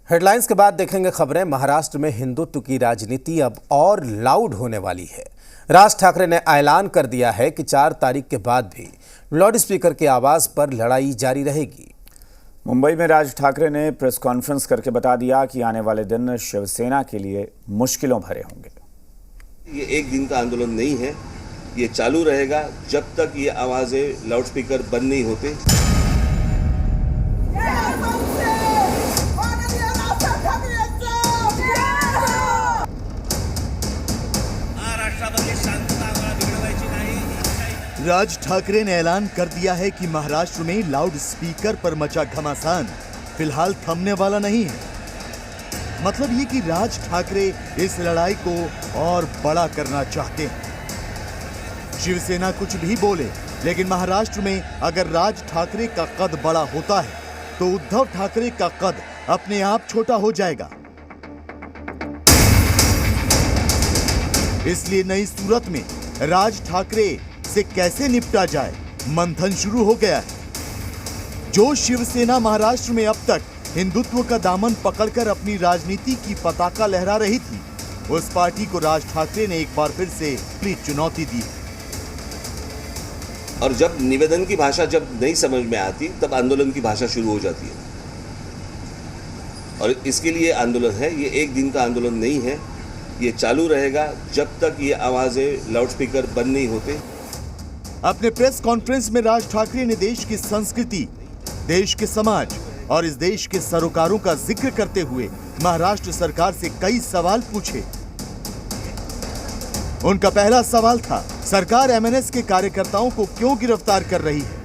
Headlines के बाद देखेंगे खबरें। महाराष्ट्र में हिंदुत्व की राजनीति अब और लाउड होने वाली है। राज ठाकरे ने ऐलान कर दिया है कि 4 तारीख के बाद भी लाउड स्पीकर की आवाज पर लड़ाई जारी रहेगी। मुंबई में राज ठाकरे ने प्रेस कॉन्फ्रेंस करके बता दिया कि आने वाले दिन शिवसेना के लिए मुश्किलों भरे होंगे। ये एक दिन का आंदोलन नहीं है, ये चालू रहेगा जब तक ये आवाजें लाउड स्पीकर बंद नहीं होते। राज ठाकरे ने ऐलान कर दिया है कि महाराष्ट्र में लाउड स्पीकर पर मचा घमासान फिलहाल थमने वाला नहीं है। मतलब ये कि राज ठाकरे इस लड़ाई को और बड़ा करना चाहते हैं। शिवसेना कुछ भी बोले, लेकिन महाराष्ट्र में अगर राज ठाकरे का कद बड़ा होता है तो उद्धव ठाकरे का कद अपने आप छोटा हो जाएगा। इसलिए नई सूरत में राज ठाकरे से कैसे निपटा जाए, मंथन शुरू हो गया है। जो शिवसेना महाराष्ट्र में अब तक हिंदुत्व का दामन पकड़कर अपनी राजनीति की पताका लहरा रही थी, उस पार्टी को राज ठाकरे ने एक बार फिर से चुनौती दी। और जब निवेदन की भाषा जब नहीं समझ में आती, तब आंदोलन की भाषा शुरू हो जाती है। और इसके लिए आंदोलन है, ये एक दिन का आंदोलन नहीं है, ये चालू रहेगा जब तक ये आवाजें लाउड स्पीकर बंद नहीं होते। अपने प्रेस कॉन्फ्रेंस में राज ठाकरे ने देश की संस्कृति, देश के समाज और इस देश के सरोकारों का जिक्र करते हुए महाराष्ट्र सरकार से कई सवाल पूछे। उनका पहला सवाल था, सरकार एमएनएस के कार्यकर्ताओं को क्यों गिरफ्तार कर रही है,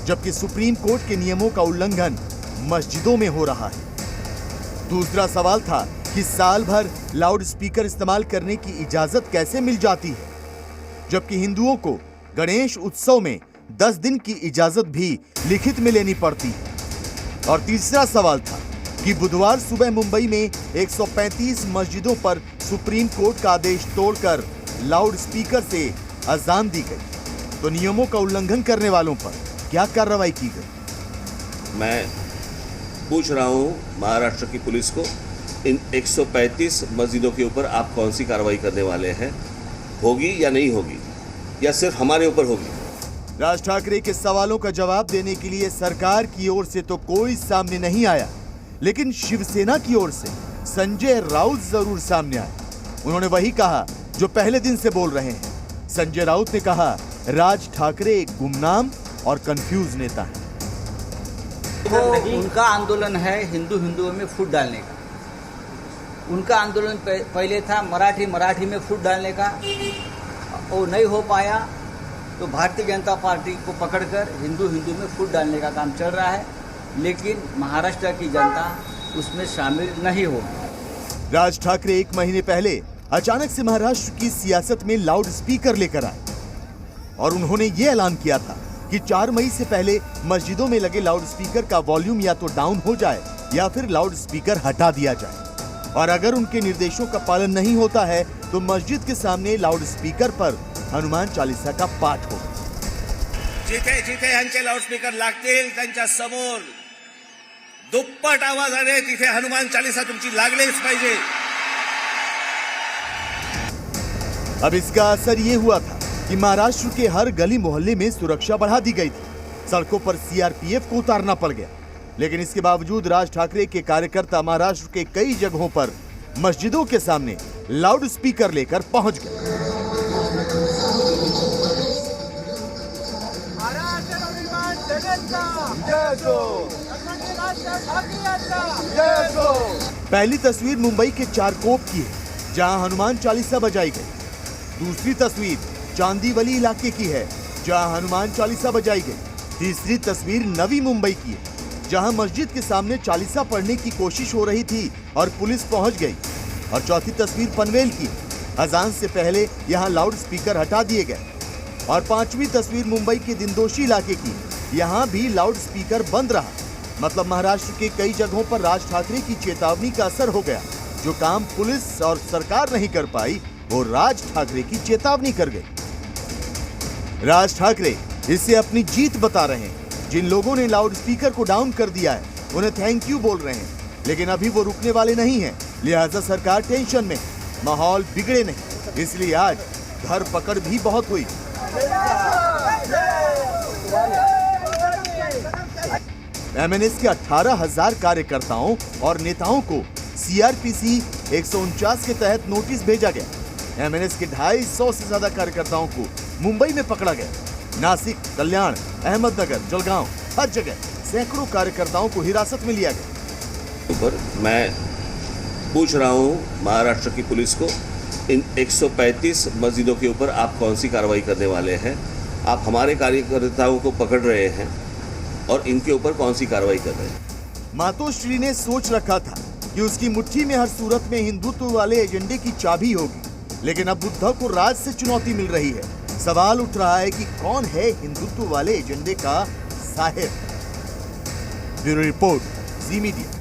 जबकि सुप्रीम कोर्ट के नियमों का उल्लंघन मस्जिदों में हो रहा है। दूसरा सवाल था कि साल भर लाउड स्पीकर इस्तेमाल करने की इजाजत कैसे मिल जाती है, जबकि हिंदुओं को गणेश उत्सव में 10 दिन की इजाजत भी लिखित में लेनी पड़ती है। और तीसरा सवाल था कि बुधवार सुबह मुंबई में 135 मस्जिदों पर सुप्रीम कोर्ट का आदेश तोड़कर लाउड स्पीकर से अजान दी गई, तो नियमों का उल्लंघन करने वालों पर क्या कार्रवाई की गई। मैं पूछ रहा हूं महाराष्ट्र की पुलिस को, इन 135 मस्जिदों के ऊपर आप कौन सी कार्रवाई करने वाले हैं? होगी या नहीं होगी, या सिर्फ हमारे ऊपर होगी? राज ठाकरे के सवालों का जवाब देने के लिए सरकार की ओर से तो कोई सामने नहीं आया, लेकिन शिवसेना की ओर से संजय राउत जरूर सामने आए। उन्होंने वही कहा जो पहले दिन से बोल रहे हैं। संजय राउत ने कहा, राज ठाकरे एक गुमनाम और कंफ्यूज नेता है। उनका आंदोलन है हिंदुओं में फूट डालने का। उनका आंदोलन पहले था मराठी में फूट डालने का, वो नहीं हो पाया तो भारतीय जनता पार्टी को पकड़कर हिंदू में फूट डालने का काम चल रहा है, लेकिन महाराष्ट्र की जनता उसमें शामिल नहीं होगी। राज ठाकरे 1 महीने पहले अचानक से महाराष्ट्र की सियासत में लाउड स्पीकर लेकर आए और उन्होंने ये ऐलान किया था कि 4 मई से पहले मस्जिदों में लगे लाउड स्पीकर का वॉल्यूम या तो डाउन हो जाए या फिर लाउड स्पीकर हटा दिया जाए, और अगर उनके निर्देशों का पालन नहीं होता है तो मस्जिद के सामने लाउड स्पीकर पर हनुमान चालीसा का पाठ हो। जिथे जिथे यांचे लाउड स्पीकर लागतील त्यांच्या समोर दुप्पट आवाजाने तिथे हनुमान चालीसा तुमची लागलीच पाहिजे। अब इसका असर ये हुआ था कि महाराष्ट्र के हर गली मोहल्ले में सुरक्षा बढ़ा दी गई थी। सड़कों पर सीआरपीएफ को उतारना पड़ गया, लेकिन इसके बावजूद राज ठाकरे के कार्यकर्ता महाराष्ट्र के कई जगहों पर मस्जिदों के सामने लाउड स्पीकर लेकर पहुंच गए। पहली तस्वीर मुंबई के चारकोप की है, जहां हनुमान चालीसा बजाई गई। दूसरी तस्वीर चांदीवली इलाके की है, जहां हनुमान चालीसा बजाई गई। तीसरी तस्वीर नवी मुंबई की है, जहां मस्जिद के सामने चालीसा पढ़ने की कोशिश हो रही थी और पुलिस पहुंच गई। और चौथी तस्वीर पनवेल की, अजान से पहले यहां लाउड स्पीकर हटा दिए गए। और 5वीं तस्वीर मुंबई के दिंदोशी इलाके की, यहां भी लाउड स्पीकर बंद रहा। मतलब महाराष्ट्र के कई जगहों पर राज ठाकरे की चेतावनी का असर हो गया। जो काम पुलिस और सरकार नहीं कर पाई, वो राज ठाकरे की चेतावनी कर गई। राज ठाकरे इसे अपनी जीत बता रहे हैं। जिन लोगों ने लाउड स्पीकर को डाउन कर दिया है, उन्हें थैंक यू बोल रहे हैं। लेकिन अभी वो रुकने वाले नहीं हैं, लिहाजा सरकार टेंशन में, माहौल बिगड़े नहीं, इसलिए आज धरपकड़ भी बहुत हुई। एमएनएस के 18,000 कार्यकर्ताओं और नेताओं को सीआरपीसी 149 के तहत नोटिस भेजा गया। एमएनएस के 250 से ज्यादा कार्यकर्ताओं को मुंबई में पकड़ा गया। नासिक, कल्याण, अहमदनगर, जलगांव, हर जगह सैकड़ों कार्यकर्ताओं को हिरासत में लिया गया। ऊपर मैं पूछ रहा हूँ महाराष्ट्र की पुलिस को, इन 135 मस्जिदों के ऊपर आप कौन सी कार्रवाई करने वाले हैं? आप हमारे कार्यकर्ताओं को पकड़ रहे हैं और इनके ऊपर कौन सी कार्रवाई कर रहे हैं? मातोश्री ने सोच रखा था कि उसकी मुट्ठी में हर सूरत में हिंदुत्व वाले एजेंडे की चाबी होगी, लेकिन अब उद्धव को राज से चुनौती मिल रही है। सवाल उठ रहा है कि कौन है हिंदुत्व वाले एजेंडे का साहिब। ब्यूरो रिपोर्ट, जी मीडिया।